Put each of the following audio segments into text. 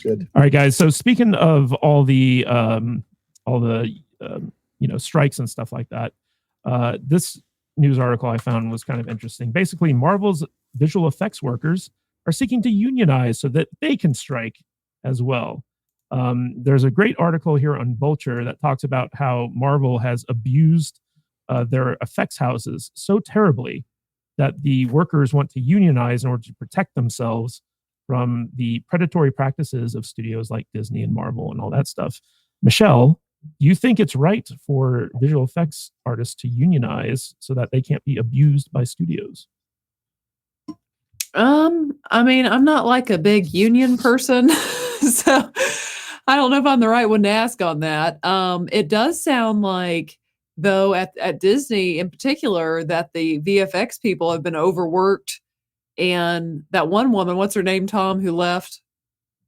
Good. All right, guys. So speaking of all the strikes and stuff like that, this news article I found was kind of interesting. Basically, Marvel's visual effects workers are seeking to unionize so that they can strike as well. There's a great article here on Vulture that talks about how Marvel has abused their effects houses so terribly that the workers want to unionize in order to protect themselves from the predatory practices of studios like Disney and Marvel and all that stuff. Michelle, do you think it's right for visual effects artists to unionize so that they can't be abused by studios? I mean, I'm not like a big union person, so I don't know if I'm the right one to ask on that. It does sound like, though, at Disney in particular, that the VFX people have been overworked, and that one woman, what's her name, Tom, who left?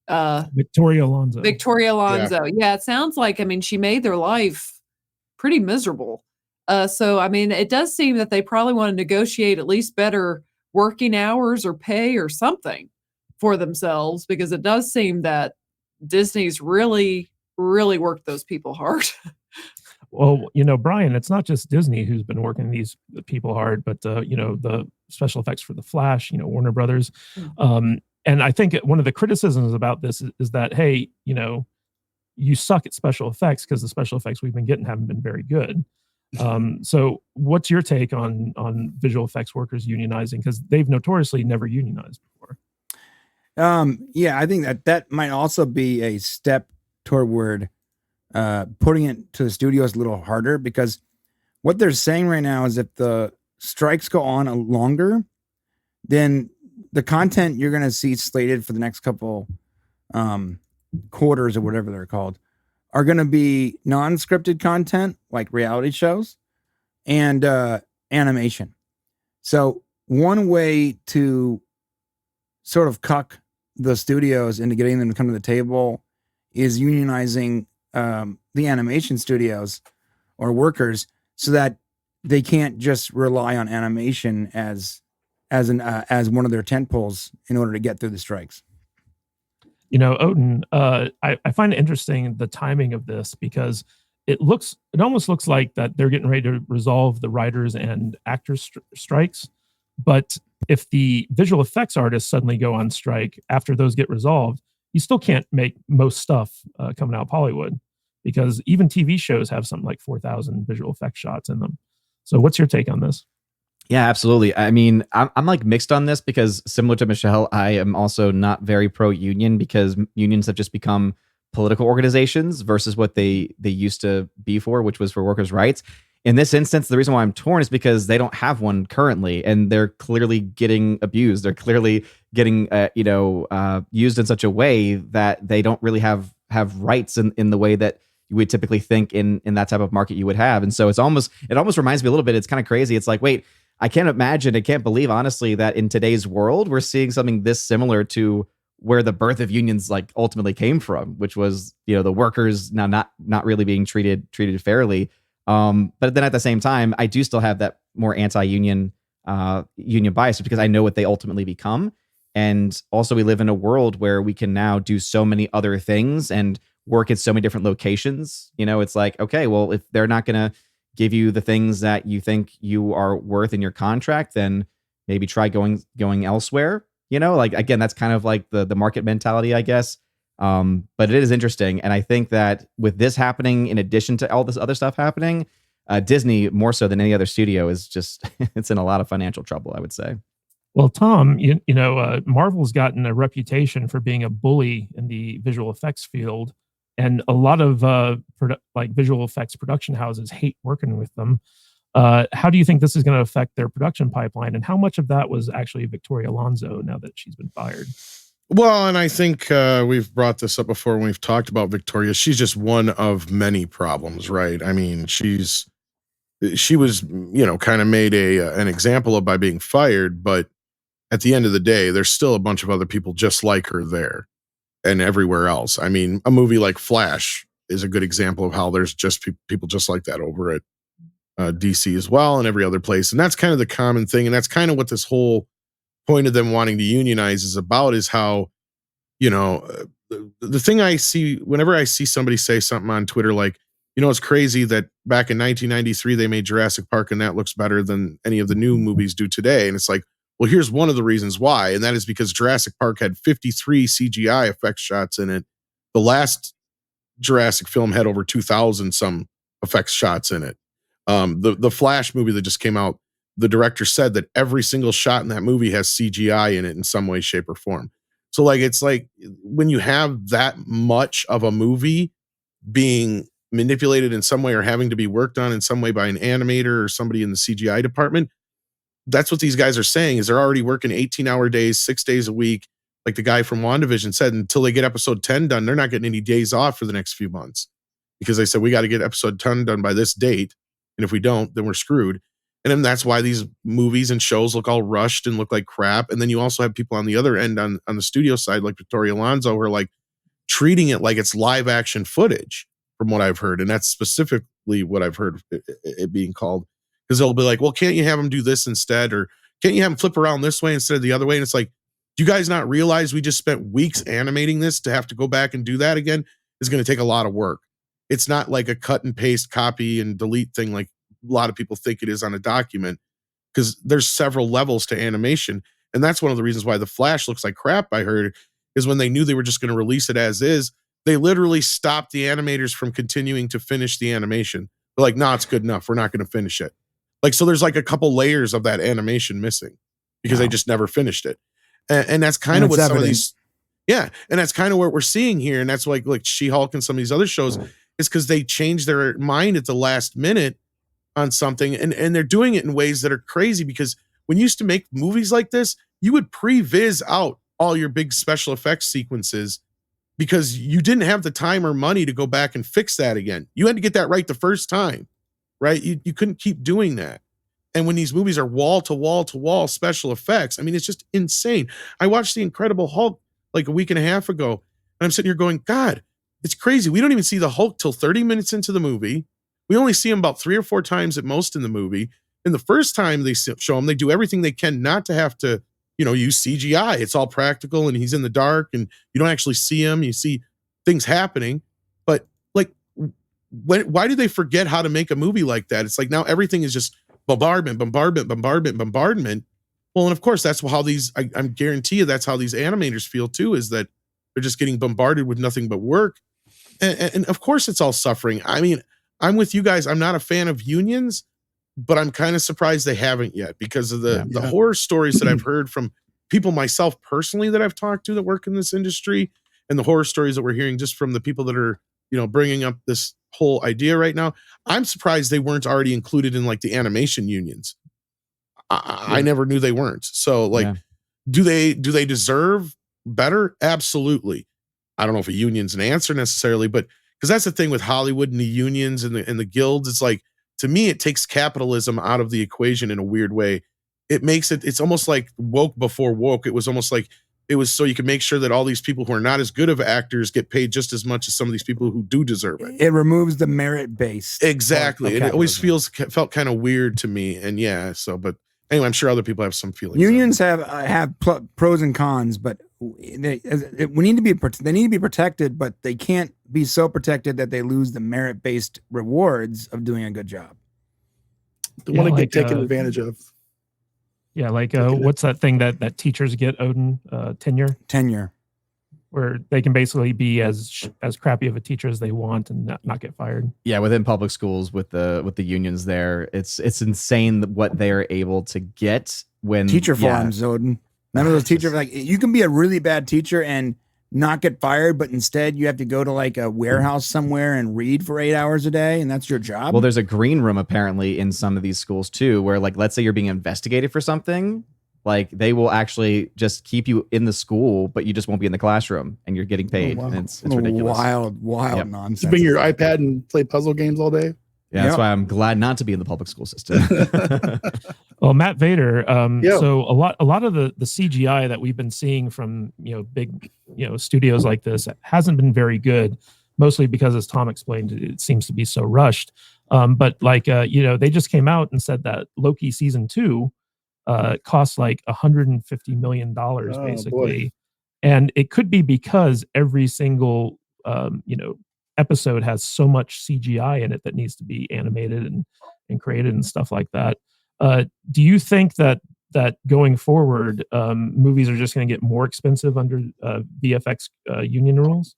Victoria Alonso. Yeah, it sounds like, I mean, she made their life pretty miserable. So, I mean, it does seem that they probably want to negotiate at least better working hours or pay or something for themselves, because it does seem that Disney's really, really worked those people hard. Well, Brian, it's not just Disney who's been working these people hard, but the special effects for The Flash, Warner Brothers. And I think one of the criticisms about this is that, hey, you suck at special effects because the special effects we've been getting haven't been very good. So what's your take on visual effects workers unionizing? Because they've notoriously never unionized before. Yeah, I think that might also be a step toward putting it to the studios a little harder, because what they're saying right now is if the strikes go on longer, then the content you're going to see slated for the next couple quarters or whatever they're called are going to be non-scripted content like reality shows and animation. So one way to sort of cuck the studios into getting them to come to the table is unionizing the animation studios or workers so that they can't just rely on animation as one of their tent poles in order to get through the strikes. Odin, I find it interesting the timing of this, because it almost looks like that they're getting ready to resolve the writers and actors strikes. But if the visual effects artists suddenly go on strike after those get resolved, you still can't make most stuff coming out of Hollywood, because even TV shows have something like 4,000 visual effects shots in them. So what's your take on this? Yeah, absolutely. I mean, I'm like mixed on this, because similar to Michelle, I am also not very pro-union, because unions have just become political organizations versus what they used to be for, which was for workers' rights. In this instance, the reason why I'm torn is because they don't have one currently, and they're clearly getting abused. They're clearly getting, used in such a way that they don't really have rights in the way that you would typically think in that type of market you would have. And so it almost reminds me a little bit. It's kind of crazy. It's like, wait, I can't believe, honestly, that in today's world, we're seeing something this similar to where the birth of unions like ultimately came from, which was, the workers now not really being treated fairly. But then at the same time, I do still have that more anti-union union bias, because I know what they ultimately become. And also, we live in a world where we can now do so many other things and work at so many different locations. It's like, okay, well, if they're not going to give you the things that you think you are worth in your contract, then maybe try going elsewhere. Like, again, that's kind of like the market mentality, I guess. But it is interesting. And I think that with this happening, in addition to all this other stuff happening, Disney, more so than any other studio, is just, it's in a lot of financial trouble, I would say. Well, Tom, Marvel's gotten a reputation for being a bully in the visual effects field. And a lot of visual effects production houses hate working with them. How do you think this is going to affect their production pipeline? And how much of that was actually Victoria Alonso now that she's been fired? Well, and I think we've brought this up before when we've talked about Victoria. She's just one of many problems, right? I mean, she was, kind of made an example of by being fired. But at the end of the day, there's still a bunch of other people just like her there and everywhere else. I mean, a movie like Flash is a good example of how there's just people just like that over at DC as well, and every other place. And that's kind of the common thing. And that's kind of what this whole point of them wanting to unionize is about, is how, the thing I see whenever I see somebody say something on Twitter like, it's crazy that back in 1993 they made Jurassic Park and that looks better than any of the new movies do today. And it's like, well, here's one of the reasons why, and that is because Jurassic Park had 53 CGI effects shots in it. The last Jurassic film had over 2,000 some effects shots in it. The Flash movie that just came out, the director said that every single shot in that movie has CGI in it in some way, shape, or form. So like, it's like when you have that much of a movie being manipulated in some way or having to be worked on in some way by an animator or somebody in the CGI department, that's what these guys are saying is they're already working 18-hour days, 6 days a week. Like the guy from WandaVision said, until they get episode 10 done, they're not getting any days off for the next few months because they said, we got to get episode 10 done by this date. And if we don't, then we're screwed. And then that's why these movies and shows look all rushed and look like crap. And then you also have people on the other end on the studio side, like Victoria Alonso, who are like treating it like it's live action footage from what I've heard. And that's specifically what I've heard it being called. Because they'll be like, well, can't you have them do this instead? Or can't you have them flip around this way instead of the other way? And it's like, do you guys not realize we just spent weeks animating this to have to go back and do that again is going to take a lot of work. It's not like a cut and paste, copy and delete thing like a lot of people think it is on a document, because there's several levels to animation. And that's one of the reasons why The Flash looks like crap, I heard, is when they knew they were just going to release it as is, they literally stopped the animators from continuing to finish the animation. They're like, no, it's good enough. We're not going to finish it. Like, so there's like a couple layers of that animation missing because they just never finished it. And that's kind of what some of these, and that's kind of what we're seeing here. And that's like She-Hulk and some of these other shows is because they changed their mind at the last minute on something. And they're doing it in ways that are crazy, because when you used to make movies like this, you would pre-viz out all your big special effects sequences because you didn't have the time or money to go back and fix that again. You had to get that right the first time, right? You couldn't keep doing that. And when these movies are wall to wall to wall special effects, I mean, it's just insane. I watched The Incredible Hulk like a week and a half ago, and I'm sitting here going, God, it's crazy. We don't even see the Hulk till 30 minutes into the movie. We only see him about 3 or 4 times at most in the movie. And the first time they show him, they do everything they can not to have to, use CGI. It's all practical and he's in the dark and you don't actually see him. You see things happening. But like, why do they forget how to make a movie like that? It's like now everything is just bombardment. Well, and of course, that's how these, I'm guarantee you that's how these animators feel too, is that they're just getting bombarded with nothing but work. And of course, it's all suffering. I mean, I'm with you guys. I'm not a fan of unions, but I'm kind of surprised they haven't yet because of the horror stories that I've heard from people myself personally that I've talked to that work in this industry, and the horror stories that we're hearing just from the people that are, bringing up this whole idea right now. I'm surprised they weren't already included in like the animation unions. I never knew they weren't. So like, do they deserve better? Absolutely. I don't know if a union's an answer necessarily, but because that's the thing with Hollywood and the unions and the guilds. It's like, to me, it takes capitalism out of the equation in a weird way. It makes it's almost like woke before woke. It was almost like it was so you can make sure that all these people who are not as good of actors get paid just as much as some of these people who do deserve it. It removes the merit-based. Exactly. And it always felt kind of weird to me. And but anyway, I'm sure other people have some feelings. Unions have pros and cons, but they need to be protected, but they can't be so protected that they lose the merit-based rewards of doing a good job. They want to get taken advantage of. Yeah, like what's that thing that teachers get, Odin? Tenure, where they can basically be as crappy of a teacher as they want and not get fired. Yeah, within public schools with the unions there, it's insane what they are able to get when teacher farms, Odin. Remember those teachers, like, you can be a really bad teacher and not get fired, but instead you have to go to like a warehouse somewhere and read for 8 hours a day, and that's your job. Well, there's a green room apparently in some of these schools too, where like, let's say you're being investigated for something, like they will actually just keep you in the school, but you just won't be in the classroom and you're getting paid. And it's ridiculous. Wild nonsense. You bring your iPad and play puzzle games all day. Yeah, that's why I'm glad not to be in the public school system. Well, Matt Vader. So a lot of the CGI that we've been seeing from big studios like this hasn't been very good. Mostly because, as Tom explained, it seems to be so rushed. But like they just came out and said that Loki season 2 cost like $150 million basically. And it could be because every single episode has so much CGI in it that needs to be animated and created and stuff like that. Do you think that going forward, movies are just going to get more expensive under VFX union rules?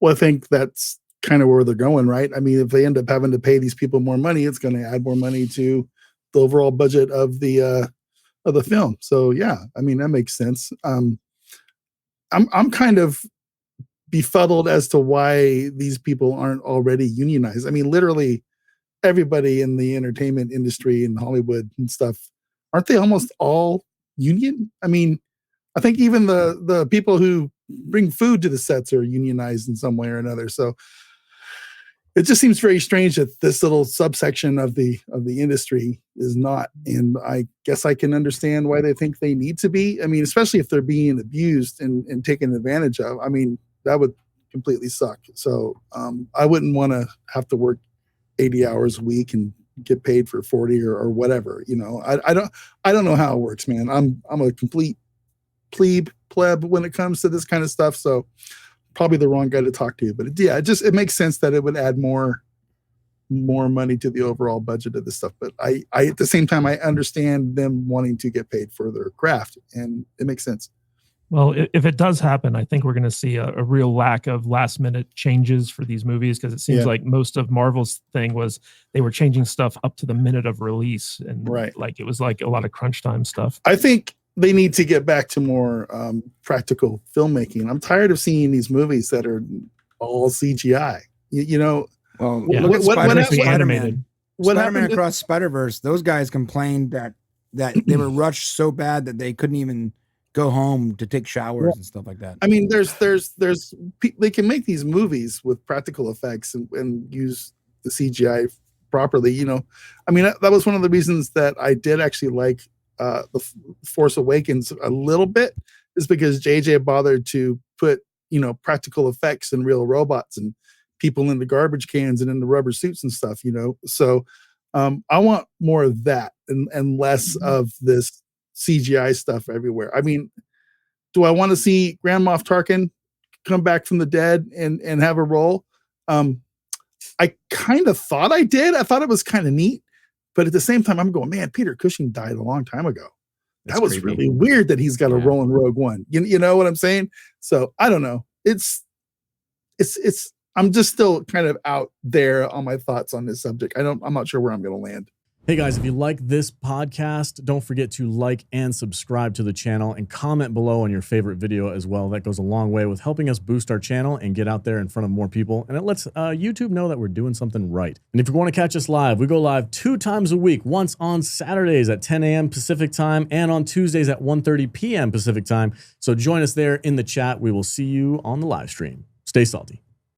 Well, I think that's kind of where they're going, right? I mean, if they end up having to pay these people more money, it's going to add more money to the overall budget of the film. So yeah, I mean, that makes sense. I'm kind of befuddled as to why these people aren't already unionized. I mean, literally everybody in the entertainment industry and Hollywood and stuff, aren't they almost all union? I mean, I think even the people who bring food to the sets are unionized in some way or another. So it just seems very strange that this little subsection of the industry is not. And I guess I can understand why they think they need to be. I mean, especially if they're being abused and taken advantage of. I mean, that would completely suck. So I wouldn't want to have to work 80 hours a week and get paid for 40 or whatever. You know, I don't know how it works, man. I'm a complete pleb when it comes to this kind of stuff. So probably the wrong guy to talk to. But yeah, it makes sense that it would add more money to the overall budget of this stuff. But I at the same time, I understand them wanting to get paid for their craft, and it makes sense. Well, if it does happen, I think we're going to see a real lack of last minute changes for these movies, because it seems like most of Marvel's thing was they were changing stuff up to the minute of release, and like it was like a lot of crunch time stuff. I think they need to get back to more practical filmmaking. I'm tired of seeing these movies that are all CGI. You know, well, yeah. Look at animated. Spider-Man Across Spider-Verse. Those guys complained that they were rushed so bad that they couldn't even go home to take showers and stuff like that. I mean, they can make these movies with practical effects and use the CGI properly. You know, I mean, that was one of the reasons that I did actually like the Force Awakens a little bit, is because JJ bothered to put, you know, practical effects and real robots and people in the garbage cans and in the rubber suits and stuff, you know. So I want more of that and less of this CGI stuff everywhere. I mean, do I want to see Grand Moff Tarkin come back from the dead and have a role? I kind of thought I did. I thought it was kind of neat. But at the same time, I'm going, man, Peter Cushing died a long time ago. That was really weird that he's got a role in Rogue One. You know what I'm saying? So I don't know. I'm just still kind of out there on my thoughts on this subject. I'm not sure where I'm going to land. Hey guys, if you like this podcast, don't forget to like and subscribe to the channel and comment below on your favorite video as well. That goes a long way with helping us boost our channel and get out there in front of more people. And it lets YouTube know that we're doing something right. And if you want to catch us live, we go live 2 times a week, once on Saturdays at 10 a.m. Pacific time and on Tuesdays at 1:30 p.m. Pacific time. So join us there in the chat. We will see you on the live stream. Stay salty.